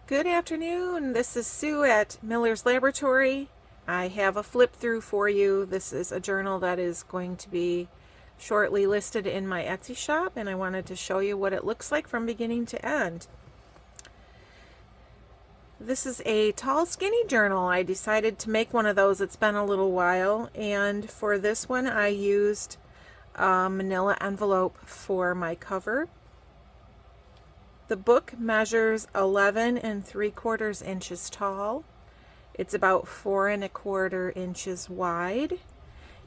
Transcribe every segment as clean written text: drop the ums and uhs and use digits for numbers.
Good afternoon. This is Sue at Miller's Laboratory. I have a flip through for you. This is a journal that is going to be shortly listed in my Etsy shop, and I wanted to show you what it looks like from beginning to end. This is a tall, skinny journal. I decided to make one of those. It's been a little while, and for this one I used a manila envelope for my cover. The book measures 11 3/4 inches tall. It's about 4 1/4 inches wide,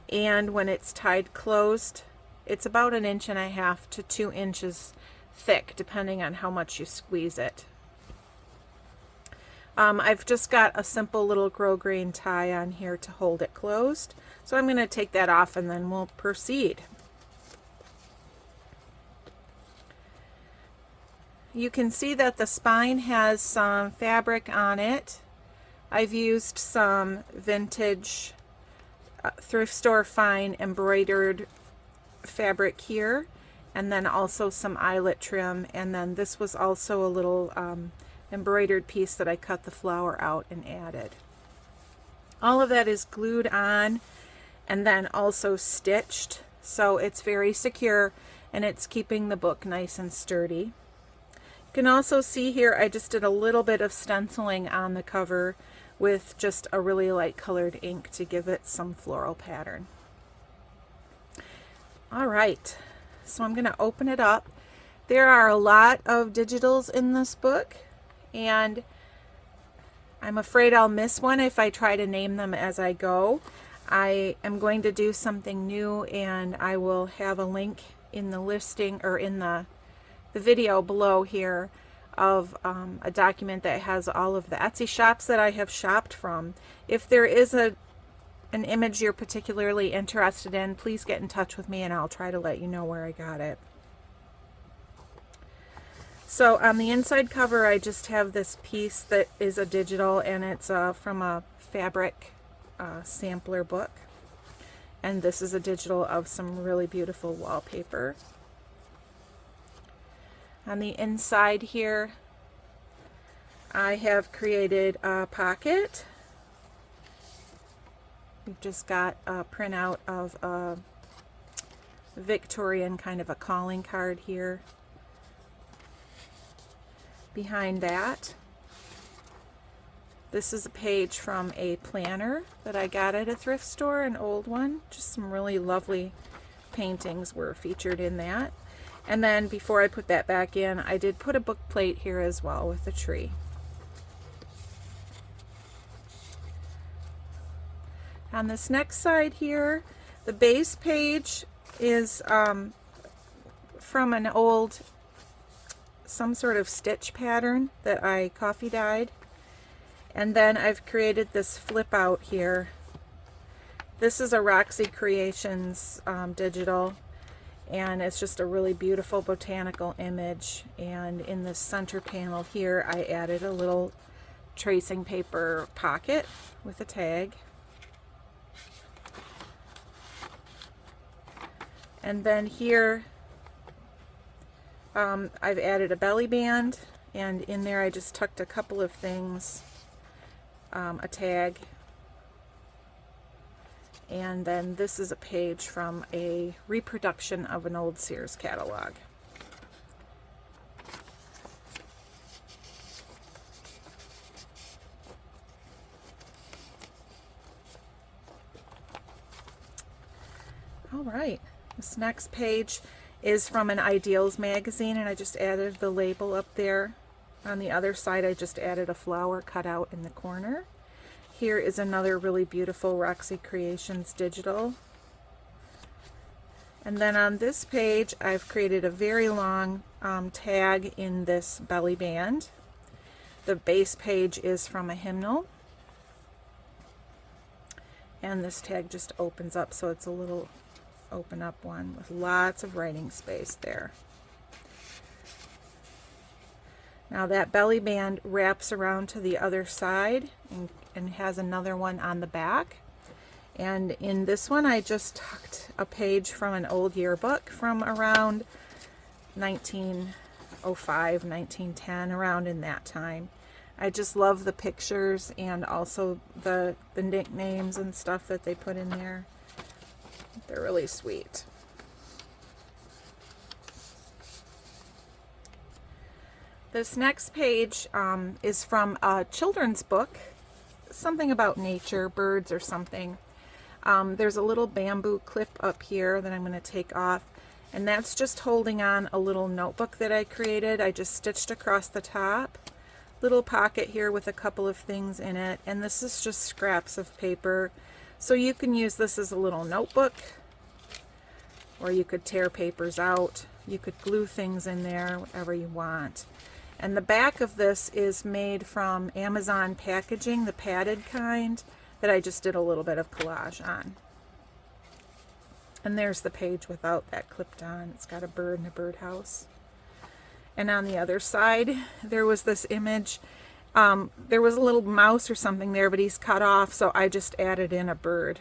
and when it's tied closed, it's about 1.5 to 2 inches thick, depending on how much you squeeze it. I've just got a simple little grosgrain tie on here to hold it closed, so I'm going to take that off and then we'll proceed. You can see that the spine has some fabric on it. I've used some vintage thrift store fine embroidered fabric here, and then also some eyelet trim, and then this was also a little embroidered piece that I cut the flower out and added. All of that is glued on and then also stitched, so it's very secure and it's keeping the book nice and sturdy. You can also see here I just did a little bit of stenciling on the cover with just a really light colored ink to give it some floral pattern. Alright, so I'm going to open it up. There are a lot of digitals in this book, and I'm afraid I'll miss one if I try to name them as I go. I am going to do something new, and I will have a link in the listing or in the video below here of a document that has all of the Etsy shops that I have shopped from. If there is an image you're particularly interested in, please get in touch with me and I'll try to let you know where I got it. So on the inside cover I just have this piece that is a digital, and it's from a fabric sampler book, and this is a digital of some really beautiful wallpaper. On the inside here, I have created a pocket. We've just got a printout of a Victorian kind of a calling card here. Behind that, this is a page from a planner that I got at a thrift store, an old one. Just some really lovely paintings were featured in that. And then before I put that back in, I did put a book plate here as well with a tree. On this next side here, the base page is from an old, some sort of stitch pattern that I coffee dyed. And then I've created this flip out here. This is a Roxy Creations digital, and it's just a really beautiful botanical image. And in this center panel here, I added a little tracing paper pocket with a tag. And then here I've added a belly band, and in there I just tucked a couple of things, a tag, and then this is a page from a reproduction of an old Sears catalog. All right, this next page is from an Ideals magazine, and I just added the label up there. On the other side, I just added a flower cut out in the corner. Here is another really beautiful Roxy Creations digital. And then on this page, I've created a very long tag in this belly band. The base page is from a hymnal. And this tag just opens up, so it's a little open up one with lots of writing space there. Now that belly band wraps around to the other side and has another one on the back. And in this one I just tucked a page from an old yearbook from around 1905, 1910, around in that time. I just love the pictures and also the nicknames and stuff that they put in there. They're really sweet. This next page is from a children's book, something about nature, birds or something. There's a little bamboo clip up here that I'm going to take off, and that's just holding on a little notebook that I created. I just stitched across the top. Little pocket here with a couple of things in it, and this is just scraps of paper. So you can use this as a little notebook, or you could tear papers out. You could glue things in there, whatever you want. And the back of this is made from Amazon packaging, the padded kind, that I just did a little bit of collage on. And there's the page without that clipped on. It's got a bird and a birdhouse. And on the other side, there was this image. There was a little mouse or something there, but he's cut off, so I just added in a bird.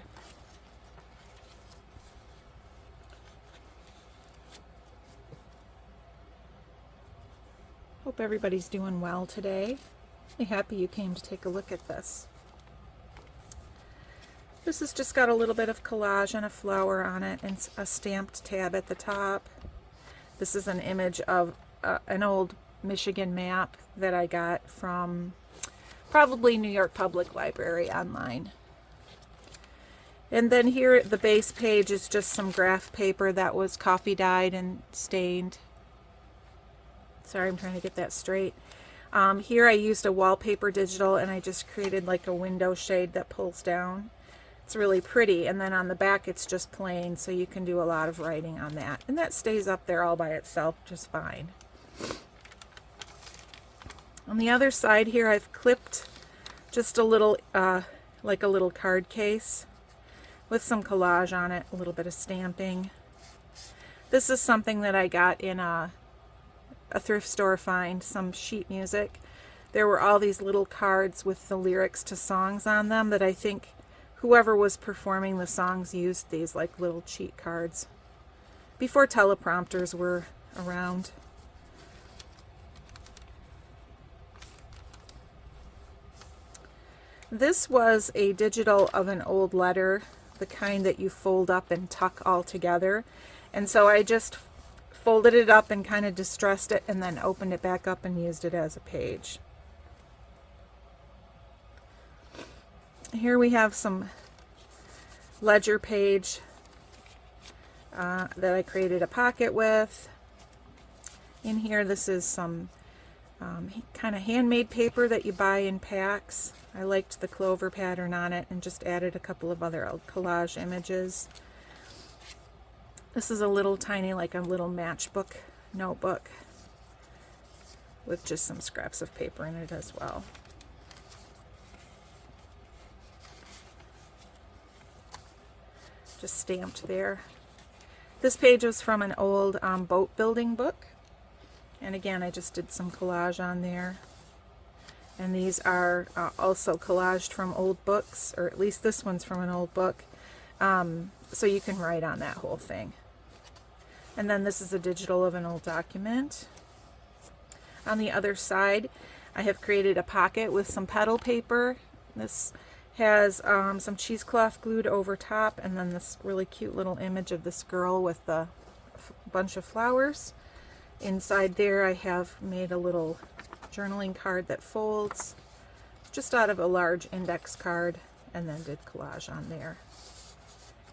Hope everybody's doing well today. I'm happy you came to take a look at this. This has just got a little bit of collage and a flower on it and a stamped tab at the top. This is an image of an old Michigan map that I got from probably New York Public Library online. And then here the base page is just some graph paper that was coffee dyed and stained. Sorry, I'm trying to get that straight. Here I used a wallpaper digital and I just created like a window shade that pulls down. It's really pretty, and then on the back it's just plain, so you can do a lot of writing on that. And that stays up there all by itself just fine. On the other side here I've clipped just a little, like a little card case with some collage on it, a little bit of stamping. This is something that I got in a thrift store find, some sheet music. There were all these little cards with the lyrics to songs on them that I think whoever was performing the songs used these like little cheat cards before teleprompters were around. This was a digital of an old letter, the kind that you fold up and tuck all together. And so I just folded it up and kind of distressed it and then opened it back up and used it as a page. Here we have some ledger page that I created a pocket with. In here, this is some kind of handmade paper that you buy in packs. I liked the clover pattern on it and just added a couple of other collage images. This is a little tiny, like a little matchbook notebook with just some scraps of paper in it as well. Just stamped there. This page was from an old boat building book. And again, I just did some collage on there. And these are also collaged from old books, or at least this one's from an old book. So you can write on that whole thing. And then this is a digital of an old document. On the other side, I have created a pocket with some petal paper. This has some cheesecloth glued over top, and then this really cute little image of this girl with the bunch of flowers. Inside there I have made a little journaling card that folds just out of a large index card, and then did collage on there.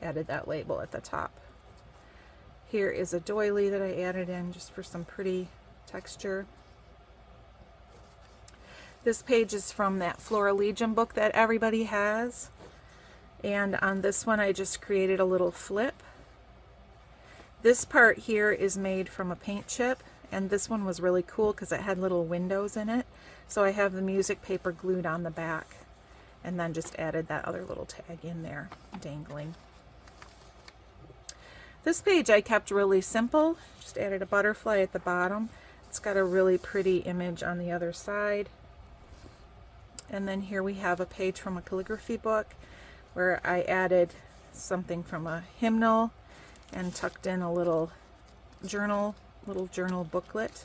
Added that label at the top. Here is a doily that I added in just for some pretty texture. This page is from that Flora Legion book that everybody has. And on this one I just created a little flip. This part here is made from a paint chip, and this one was really cool because it had little windows in it. So I have the music paper glued on the back, and then just added that other little tag in there, dangling. This page I kept really simple, just added a butterfly at the bottom. It's got a really pretty image on the other side. And then here we have a page from a calligraphy book where I added something from a hymnal and tucked in a little journal booklet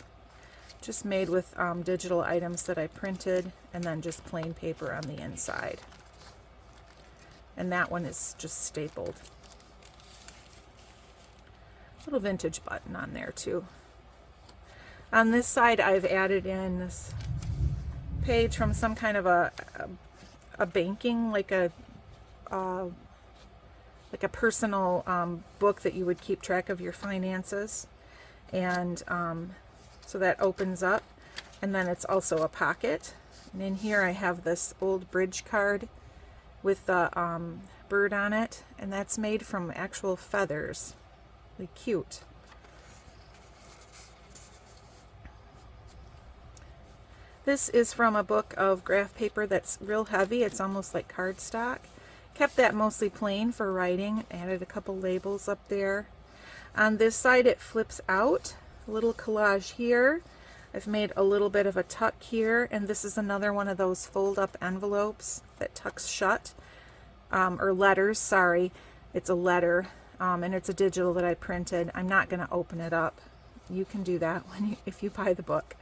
Just made with digital items that I printed, and then just plain paper on the inside. And that one is just stapled. Little vintage button on there too. On this side, I've added in this page from some kind of a banking, like a personal book that you would keep track of your finances. And so that opens up, and then it's also a pocket. And in here I have this old bridge card with the bird on it, and that's made from actual feathers. Really cute. This is from a book of graph paper that's real heavy. It's almost like cardstock. Kept that mostly plain for writing. Added a couple labels up there. On this side it flips out. A little collage here. I've made a little bit of a tuck here, and this is another one of those fold up envelopes that tucks shut. Or letters, sorry. It's a letter, and it's a digital that I printed. I'm not going to open it up. You can do that if you buy the book.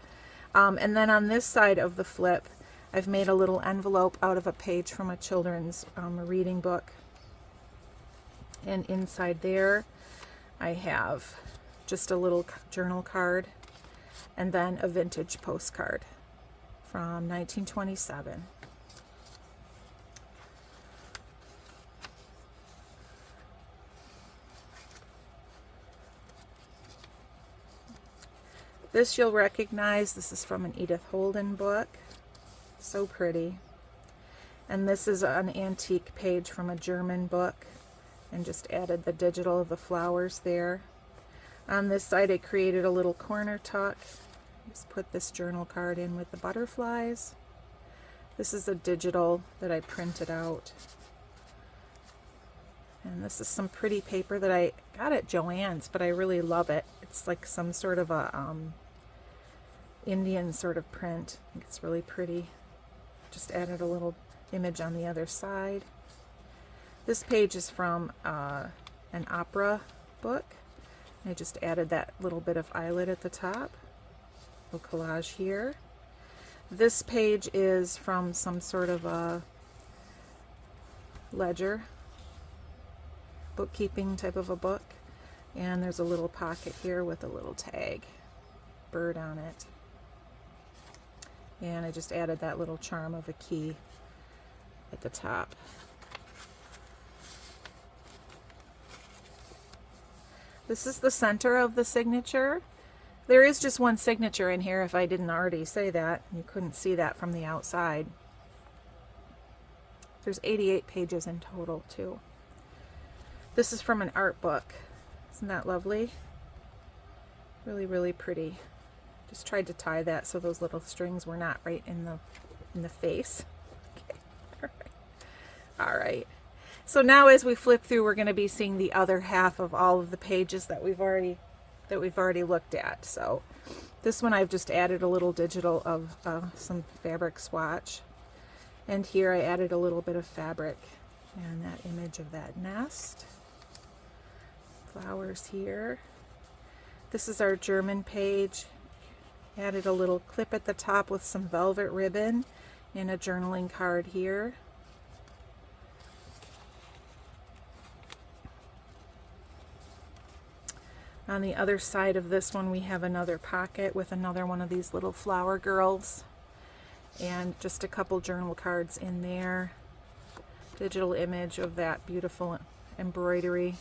And then on this side of the flip, I've made a little envelope out of a page from a children's reading book. And inside there, I have just a little journal card, and then a vintage postcard from 1927. This you'll recognize. This is from an Edith Holden book. So pretty. And this is an antique page from a German book, and just added the digital of the flowers there. On this side I created a little corner tuck. Just put this journal card in with the butterflies. This is a digital that I printed out. And this is some pretty paper that I got at Joann's, but I really love it. It's like some sort of a Indian sort of print. I think it's really pretty. Just added a little image on the other side. This page is from an opera book. I just added that little bit of eyelet at the top. A collage here. This page is from some sort of a ledger, bookkeeping type of a book. And there's a little pocket here with a little tag, bird on it. And I just added that little charm of a key at the top. This is the center of the signature. There is just one signature in here, if I didn't already say that. You couldn't see that from the outside. There's 88 pages in total too. This is from an art book. Isn't that lovely? Really, really pretty. Just tried to tie that so those little strings were not right in the face. Okay. All right. So now as we flip through, we're going to be seeing the other half of all of the pages that we've already looked at. So this one I've just added a little digital of some fabric swatch. And here I added a little bit of fabric and that image of that nest. Flowers here. This is our German page. Added a little clip at the top with some velvet ribbon and a journaling card here. On the other side of this one, we have another pocket with another one of these little flower girls, and just a couple journal cards in there. Digital image of that beautiful embroidery.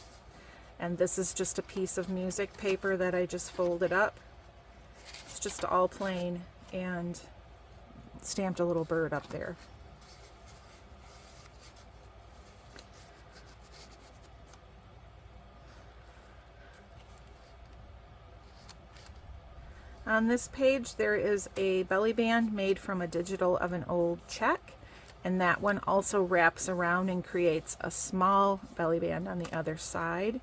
And this is just a piece of music paper that I just folded up. It's just all plain, and stamped a little bird up there. On this page there is a belly band made from a digital of an old check, and that one also wraps around and creates a small belly band on the other side.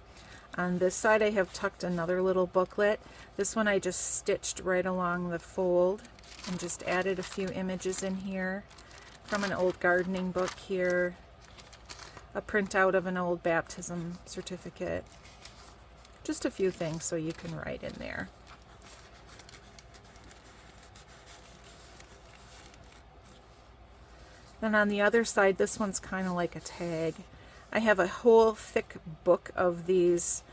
On this side I have tucked another little booklet. This one I just stitched right along the fold and just added a few images in here from an old gardening book here, a printout of an old baptism certificate, just a few things so you can write in there. Then on the other side, this one's kind of like a tag. I have a whole thick book of these.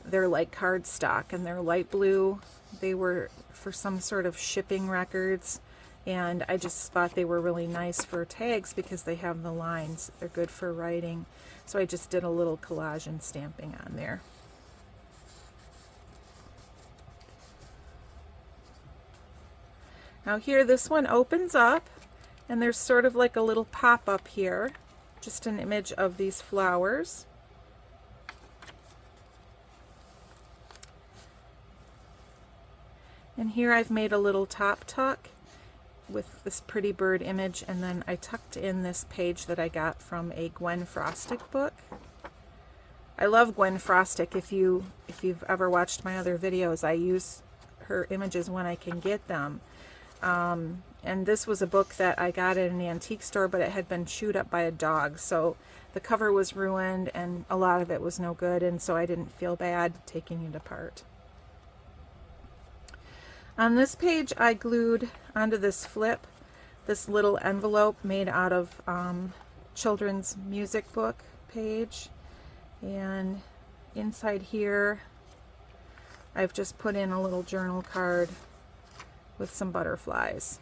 They're like cardstock and they're light blue. They were for some sort of shipping records, and I just thought they were really nice for tags because they have the lines. They're good for writing. So I just did a little collage and stamping on there. Now here, this one opens up and there's sort of like a little pop-up here, just an image of these flowers. And here I've made a little top tuck with this pretty bird image, and then I tucked in this page that I got from a Gwen Frostic book. I love Gwen Frostic. If you've ever watched my other videos, I use her images when I can get them. And this was a book that I got at an antique store, but it had been chewed up by a dog, so the cover was ruined and a lot of it was no good, and so I didn't feel bad taking it apart. On this page, I glued onto this flip this little envelope made out of children's music book page, and inside here I've just put in a little journal card with some butterflies.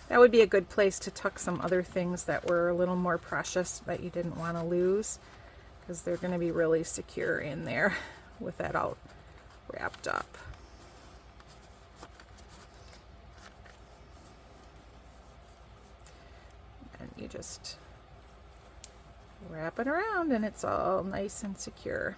That would be a good place to tuck some other things that were a little more precious that you didn't want to lose, because they're going to be really secure in there with that all wrapped up. And you just wrap it around and it's all nice and secure.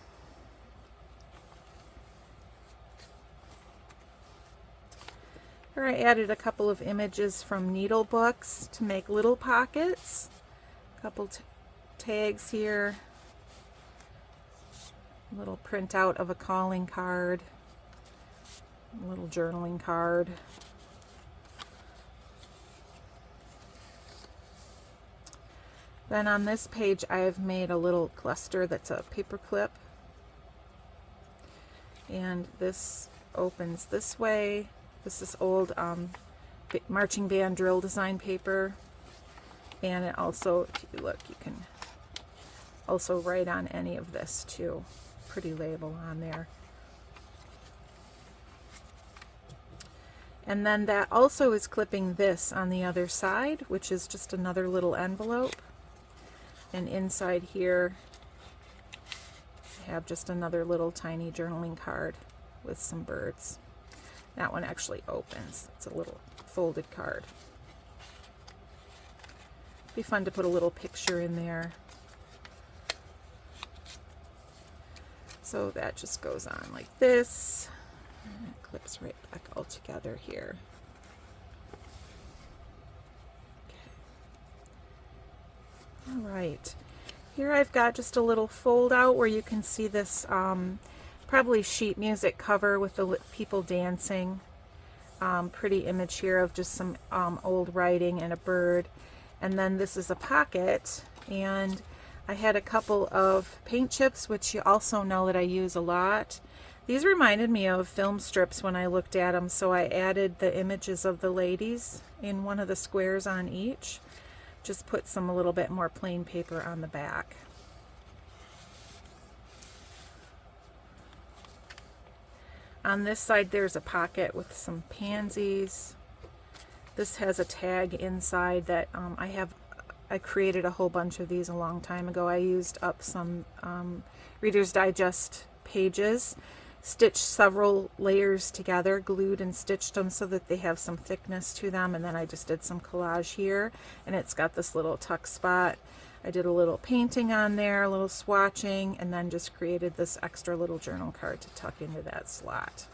Here I added a couple of images from needle books to make little pockets. A couple tags here. A little printout of a calling card. A little journaling card. Then on this page I have made a little cluster that's a paper clip. And this opens this way. This is old marching band drill design paper, and it also, if you look, you can also write on any of this too. Pretty label on there. And then that also is clipping this on the other side, which is just another little envelope. And inside here I have just another little tiny journaling card with some birds. That one actually opens. It's a little folded card. Be fun to put a little picture in there. So that just goes on like this, and it clips right back all together here. Okay. All right. Here I've got just a little fold out where you can see this probably sheet music cover with the people dancing. Pretty image here of just some old writing and a bird. And then this is a pocket, and I had a couple of paint chips, which you also know that I use a lot. These reminded me of film strips when I looked at them, so I added the images of the ladies in one of the squares on each. Just put some a little bit more plain paper on the back. On this side there's a pocket with some pansies. This has a tag inside that I created a whole bunch of these a long time ago. I used up some Reader's Digest pages, stitched several layers together, glued and stitched them so that they have some thickness to them, and then I just did some collage here, and it's got this little tuck spot. I did a little painting on there, a little swatching, and then just created this extra little journal card to tuck into that slot.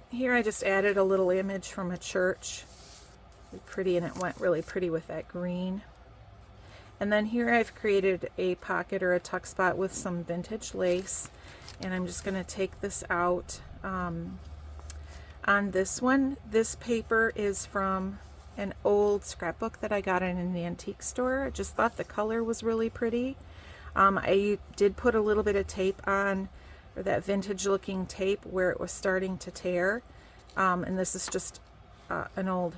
Here I just added a little image from a church. Really pretty, and it went really pretty with that green. And then here I've created a pocket or a tuck spot with some vintage lace, and I'm just going to take this out. On this one, this paper is from an old scrapbook that I got in an antique store. I just thought the color was really pretty. I did put a little bit of tape on, or that vintage looking tape where it was starting to tear, And this is just an old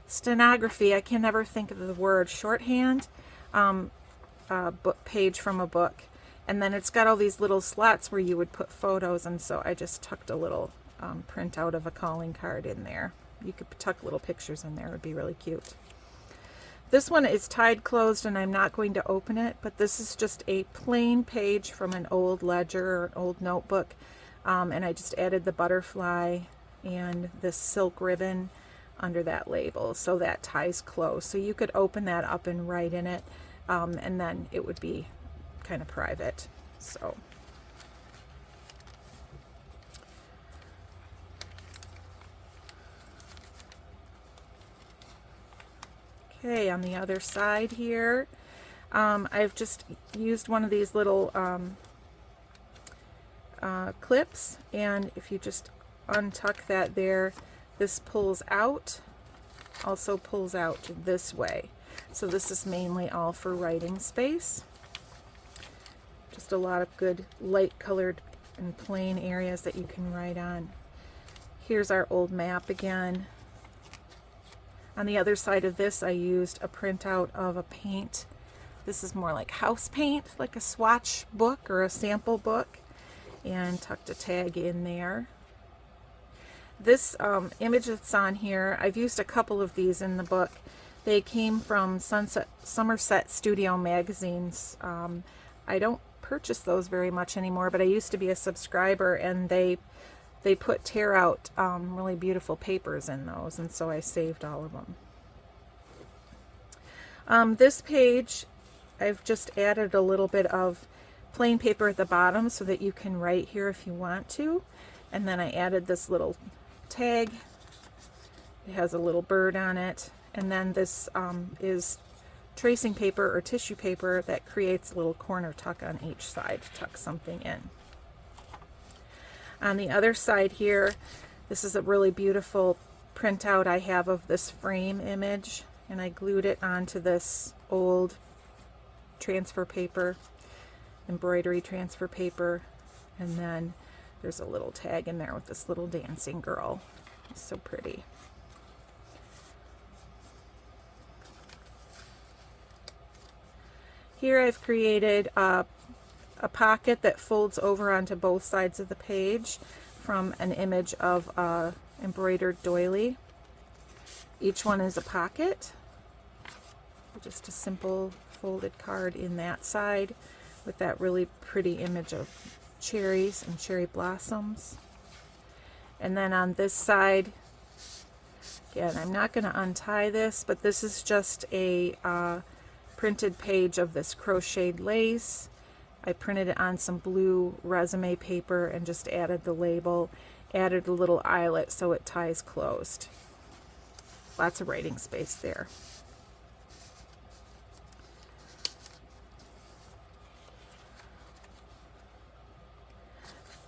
stenography. I can never think of the word, shorthand book page from a book. And then it's got all these little slots where you would put photos, and so I just tucked a little printout of a calling card in there. You could tuck little pictures in there. It would be really cute. This one is tied closed and I'm not going to open it, but this is just a plain page from an old ledger or an old notebook. And I just added the butterfly and this silk ribbon under that label, so that ties closed. So you could open that up and write in it, and then it would be kind of private. So okay, on the other side here, I've just used one of these little clips, and if you just untuck that there, this pulls out, also pulls out this way. So this is mainly all for writing space. Just a lot of good light colored and plain areas that you can write on. Here's our old map again. On the other side of this, I used a printout of a paint. This is more like house paint, like a swatch book or a sample book, and tucked a tag in there. This image that's on here, I've used a couple of these in the book. They came from Somerset Studio magazines. I don't purchase those very much anymore, but I used to be a subscriber, and they put tear out really beautiful papers in those, and so I saved all of them. This page, I've just added a little bit of plain paper at the bottom so that you can write here if you want to, and then I added this little tag. It has a little bird on it, and then this is tracing paper or tissue paper that creates a little corner tuck on each side to tuck something in. On the other side here, this is a really beautiful printout I have of this frame image, and I glued it onto this old transfer paper, embroidery transfer paper, and then there's a little tag in there with this little dancing girl. It's so pretty. Here I've created a pocket that folds over onto both sides of the page from an image of a embroidered doily. Each one is a pocket. Just a simple folded card in that side with that really pretty image of cherries and cherry blossoms. And then on this side, again, I'm not going to untie this, but this is just a printed page of this crocheted lace. I printed it on some blue resume paper and just added the label, added a little eyelet so it ties closed. Lots of writing space there.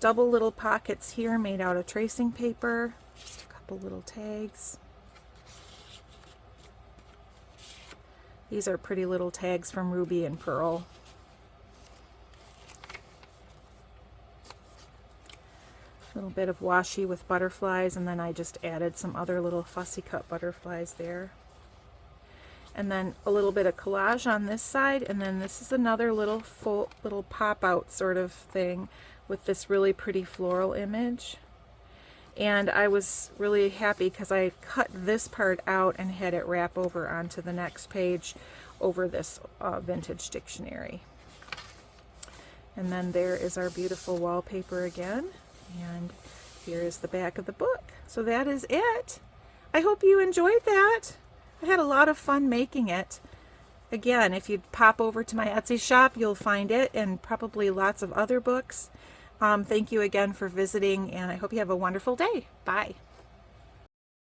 Double little pockets here made out of tracing paper, just a couple little tags. These are pretty little tags from Ruby and Pearl. A little bit of washi with butterflies, and then I just added some other little fussy cut butterflies there. And then a little bit of collage on this side, and then this is another little pop out sort of thing with this really pretty floral image. And I was really happy because I cut this part out and had it wrap over onto the next page over this vintage dictionary. And then there is our beautiful wallpaper again, and here is the back of the book. So that is it. I hope you enjoyed that. I had a lot of fun making it. Again, if you pop over to my Etsy shop, you'll find it and probably lots of other books. Thank you again for visiting, and I hope you have a wonderful day. Bye.